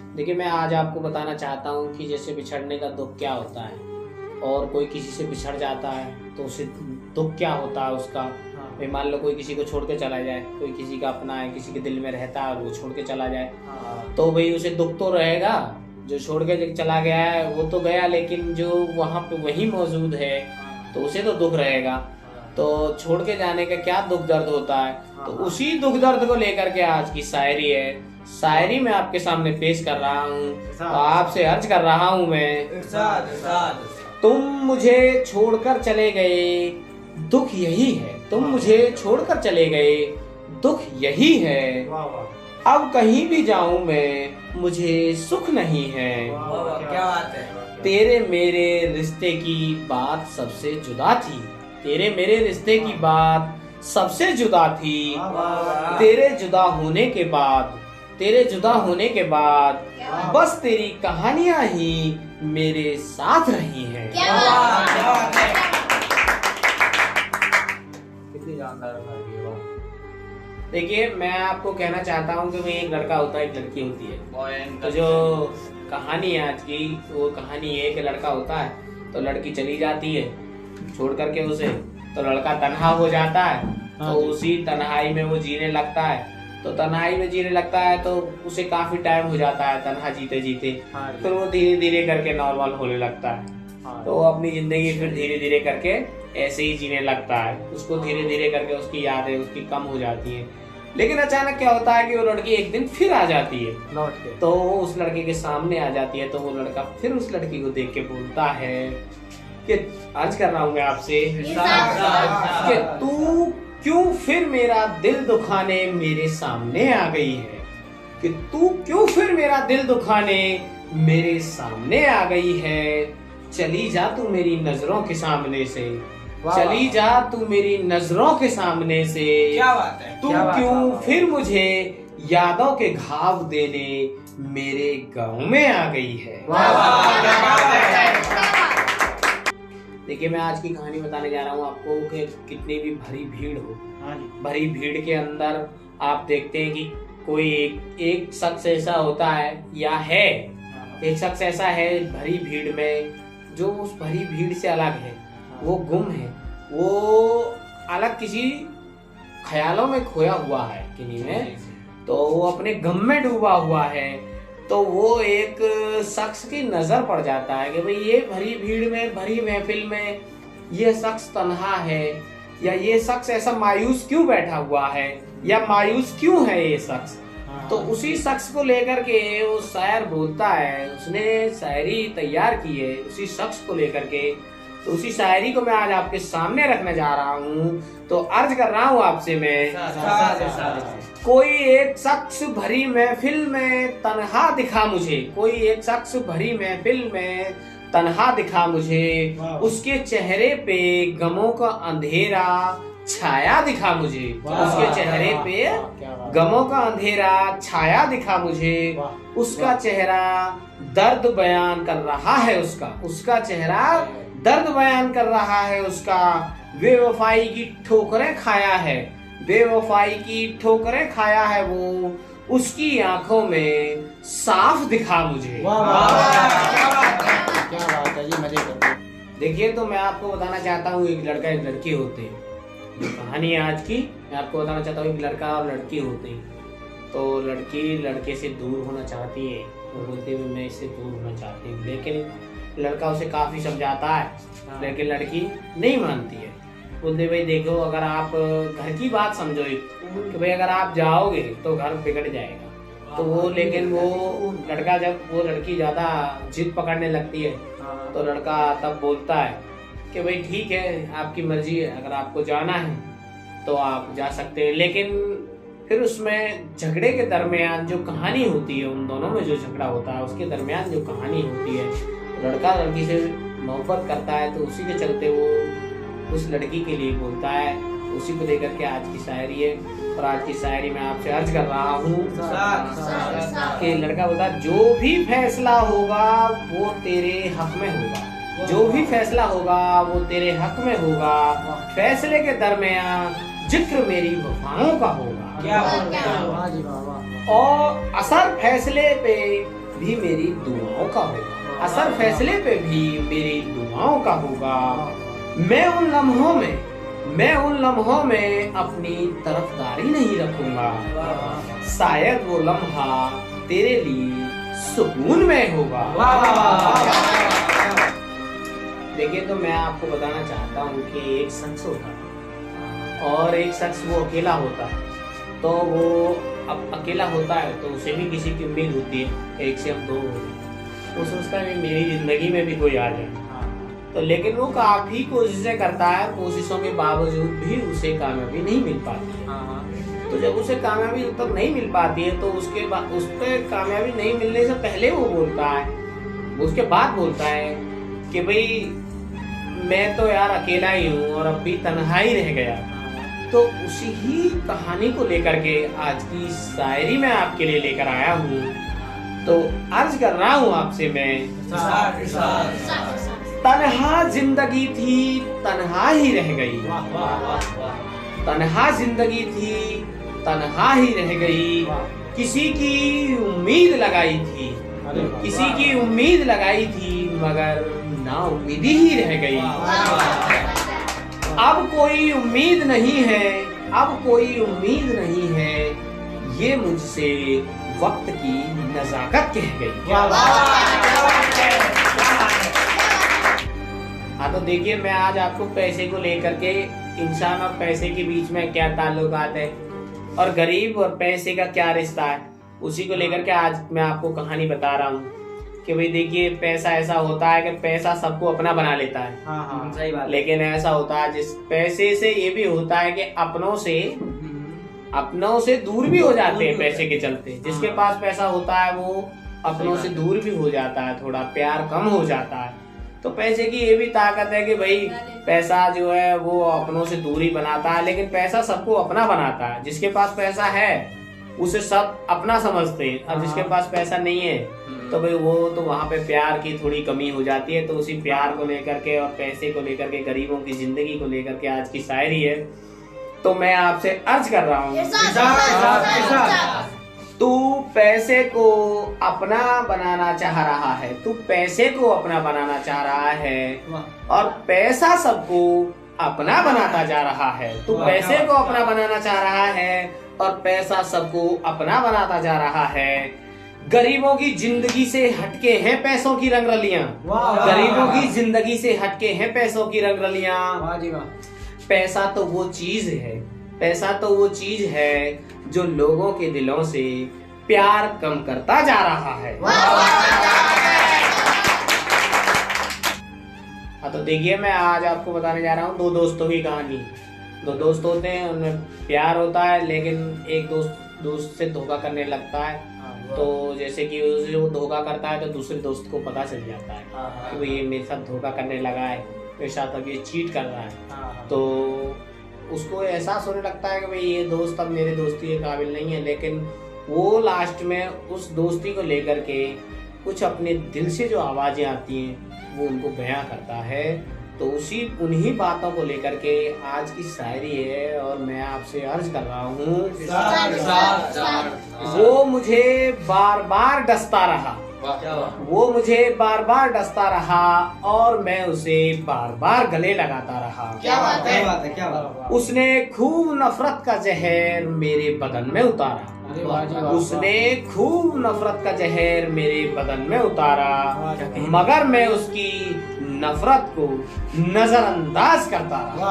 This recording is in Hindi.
देखिए, मैं आज आपको बताना चाहता हूँ कि जैसे बिछड़ने का दुख क्या होता है, और कोई किसी से बिछड़ जाता है तो उसे दुख क्या होता है उसका। भाई मान लो कोई किसी को छोड़ के चला जाए, कोई किसी का अपना है, किसी के दिल में रहता है और वो छोड़ के चला जाए, तो भाई उसे दुख तो रहेगा। जो छोड़ के चला गया है वो तो गया, लेकिन जो वहाँ पे वही मौजूद है तो उसे तो दुख रहेगा। तो छोड़ के जाने का क्या दुख दर्द होता है, तो उसी दुख दर्द को लेकर के आज की शायरी है। शायरी मैं आपके सामने पेश कर रहा हूँ, तो आपसे अर्ज कर रहा हूँ मैं। तुम मुझे छोड़कर चले गए, दुख यही है। तुम मुझे छोड़कर चले गए, दुख यही है। अब कहीं भी जाऊं मैं, मुझे सुख नहीं है। क्या बात है। तेरे मेरे रिश्ते की बात सबसे जुदा थी। तेरे मेरे रिश्ते की बात सबसे जुदा थी। तेरे जुदा होने के बाद, तेरे जुदा होने के बाद बस तेरी कहानियां ही मेरे साथ रही हैं। कितनी जानदार देखिए, मैं आपको कहना चाहता हूँ कि भाई एक लड़का होता है, एक लड़की होती है। तो जो कहानी है आज की, वो कहानी ये कि लड़का होता है तो लड़की चली जाती है छोड़ करके उसे, तो लड़का तन्हा हो जाता है। तो उसी तन्हाई में वो जीने लगता है। तो तन्हाई में जीने लगता है तो उसे काफी टाइम हो जाता है तन्हा जीते जीते। फिर वो धीरे धीरे करके नॉर्मल होने लगता है। तो वो अपनी जिंदगी फिर धीरे धीरे करके ऐसे ही जीने लगता है। उसको धीरे धीरे करके उसकी यादें उसकी कम हो जाती हैं। लेकिन अचानक क्या होता है कि वो लड़की एक दिन फिर आ जाती है लौट के। तो वो उस लड़के के सामने आ जाती है। तो वो लड़का फिर उस लड़की को देख के बोलता है कि आज कर रहा हूँ मैं आपसे कि तू क्यों फिर मेरा दिल दुखाने मेरे सामने आ गई है। कि तू क्यों फिर मेरा दिल दुखाने मेरे सामने आ गई है। चली जा तू मेरी नजरों के सामने से, चली जा तू मेरी नजरों के सामने से। क्या बात है। तू क्यों फिर मुझे यादों के घाव देने मेरे गांव में आ गई है। देखिए, मैं आज की कहानी बताने जा रहा हूँ आपको कि कितनी भी भरी भीड़ हो, भरी भीड़ के अंदर आप देखते हैं कि कोई एक शख्स ऐसा होता है या है, एक शख्स ऐसा है भरी भीड़ में जो उस भरी भीड़ से अलग है। वो गुम है, वो अलग किसी ख्यालों में खोया हुआ है किन्हीं में, तो वो अपने गम में डूबा हुआ है। तो वो एक शख्स की नजर पड़ जाता है कि भाई ये भरी भीड़ में, भरी महफिल में ये शख्स तन्हा है, या ये शख्स ऐसा मायूस क्यों बैठा हुआ है, या मायूस क्यों है ये शख्स। तो उसी शख्स को लेकर के वो शायर बोलता है, उसने शायरी तैयार की है उसी शख्स को लेकर के। तो उसी शायरी को मैं आज आपके सामने रखने जा रहा हूँ। तो अर्ज कर रहा हूँ आपसे मैं। कोई एक शख्स भरी महफिल में तन्हा दिखा मुझे, कोई एक शख्स भरी महफिल में तन्हा दिखा मुझे। उसके चेहरे पे गमों का अंधेरा छाया दिखा मुझे। उसके चेहरे पे गमों का अंधेरा छाया दिखा मुझे। उसका चेहरा दर्द बयान कर रहा है, उसका चेहरा दर्द बयान कर रहा है उसका। बेवफाई की ठोकरें खाया है, बेवफाई की ठोकरें खाया है वो। उसकी आंखों में साफ दिखा मुझे। क्या बात है जी, मजे कर। देखिए, तो मैं आपको बताना चाहता हूँ एक लड़का एक लड़की होते हैं। जो कहानी है आज की, मैं आपको बताना चाहता हूँ एक लड़का और लड़की होते हैं। तो लड़की लड़के से दूर होना चाहती है, वो बोलती है मैं इससे दूर होना चाहती हूँ। लेकिन लड़का उसे काफी समझाता है, लेकिन लड़की नहीं मानती है। बोलते भाई देखो, अगर आप घर की बात समझो कि भाई अगर आप जाओगे तो घर बिगड़ जाएगा। तो वो, लेकिन वो लड़का, जब वो लड़की ज्यादा जिद पकड़ने लगती है तो लड़का तब बोलता है कि भाई ठीक है, आपकी मर्जी है, अगर आपको जाना है तो आप जा सकते हैं। लेकिन फिर उसमें झगड़े के दरमियान जो कहानी होती है, उन दोनों में जो झगड़ा होता है उसके दरमियान जो कहानी होती है, लड़का लड़की से मोहब्बत करता है तो उसी के चलते वो उस लड़की के लिए बोलता है। उसी को लेकर के आज की शायरी है। और आज की शायरी में आपसे अर्ज कर रहा हूँ कि लड़का बोलता है जो भी फैसला होगा वो तेरे हक में होगा, जो भी फैसला होगा वो तेरे हक में होगा। फैसले के दरमियान जिक्र मेरी वफाओं का होगा। और असर फैसले पे भी मेरी दुआओं का होगा, असर फैसले पे भी मेरी दुआओं का होगा। मैं उन लम्हों में अपनी तरफदारी नहीं रखूंगा, शायद वो लम्हा तेरे लिए सुकून में होगा। देखिए, तो मैं आपको बताना चाहता हूँ कि एक शख्स होता है और एक शख्स वो अकेला होता है। तो वो अब अकेला होता है तो उसे भी किसी की उम्मीद होती है, एक से हम दो हो, वो सोचता है कि मेरी जिंदगी में भी कोई आ जाए। तो लेकिन वो काफी कोशिशें करता है, कोशिशों के बावजूद भी उसे कामयाबी नहीं मिल पाती है। तो जब उसे कामयाबी जब तक नहीं मिल पाती है तो उसके बाद उस पर कामयाबी नहीं मिलने से पहले वो बोलता है, उसके बाद बोलता है कि भाई मैं तो यार अकेला ही हूँ और अब भी तन्हाई रह गया। तो उसी ही कहानी को लेकर के आज की शायरी में आपके लिए लेकर आया हूँ। तो अर्ज कर रहा हूँ आपसे मैं, तन्हा जिंदगी थी तन्हा ही रह गई, तन्हा जिंदगी थी तन्हा ही रह गई, किसी की उम्मीद लगाई थी, किसी की उम्मीद लगाई थी मगर ना उम्मीदी ही रह गई। अब कोई उम्मीद नहीं है, अब कोई उम्मीद नहीं है, ये मुझसे वक्त की नजाकत कह गई। हाँ, तो देखिए, मैं आज आपको पैसे को लेकर के, इंसान और पैसे के बीच में क्या ताल्लुकात है और गरीब और पैसे का क्या रिश्ता है, उसी को लेकर के आज मैं आपको कहानी बता रहा हूँ कि भाई देखिए, पैसा ऐसा होता है कि पैसा सबको अपना बना लेता है। हाँ, सही बात। लेकिन ऐसा होता है जिस पैसे से ये भी होता है कि अपनों से दूर भी हो जाते हैं पैसे के चलते। जिसके पास पैसा होता है वो अपनों से दूर भी हो जाता है, थोड़ा प्यार कम हो जाता है। तो पैसे की ये भी ताकत है कि भाई पैसा जो है वो अपनों से दूरी बनाता है, लेकिन पैसा सबको अपना बनाता है। जिसके पास पैसा है उसे सब अपना समझते हैं, और जिसके पास पैसा नहीं है तो भाई वो तो वहाँ पे प्यार की थोड़ी कमी हो जाती है। तो उसी प्यार को लेकर के और पैसे को लेकर के, गरीबों की जिंदगी को लेकर के आज की शायरी है। तो मैं आपसे अर्ज कर रहा हूँ, तू पैसे को अपना बनाना चाह रहा है, तू पैसे को अपना बनाना चाह रहा है और पैसा सबको अपना बनाता जा रहा है। तू पैसे को अपना बनाना चाह रहा है और पैसा सबको अपना बनाता जा रहा है। गरीबों की जिंदगी से हटके हैं पैसों की रंगरलियां, गरीबों की जिंदगी से हटके हैं पैसों की रंगरलियां। पैसा तो वो चीज है, पैसा तो वो चीज है जो लोगों के दिलों से प्यार कम करता जा रहा है। हाँ, तो देखिए, मैं आज आपको बताने जा रहा हूँ दो दोस्तों की कहानी। दो दोस्त होते हैं, उनमें प्यार होता है, लेकिन एक दोस्त से धोखा करने लगता है। तो जैसे कि उसे वो धोखा करता है तो दूसरे दोस्त को पता चल जाता है कि वो ये मेरे साथ धोखा करने लगा है, मेरे साथ अब ये चीट कर रहा है। तो उसको एहसास होने लगता है कि भाई ये दोस्त अब मेरे दोस्ती के काबिल नहीं है। लेकिन वो लास्ट में उस दोस्ती को लेकर के कुछ अपने दिल से जो आवाजें आती हैं वो उनको बयां करता है। तो उन्हीं बातों को लेकर के आज की शायरी है और मैं आपसे अर्ज कर रहा हूँ, वो मुझे बार बार डसता रहा, वो मुझे बार बार डसता रहा और मैं उसे बार बार गले लगाता रहा। क्या बात है, क्या बात। उसने खूब नफरत का जहर मेरे बदन में उतारा, उसने खूब नफरत का जहर मेरे बदन में उतारा, मगर मैं उसकी नफरत को नजरअंदाज करता रहा।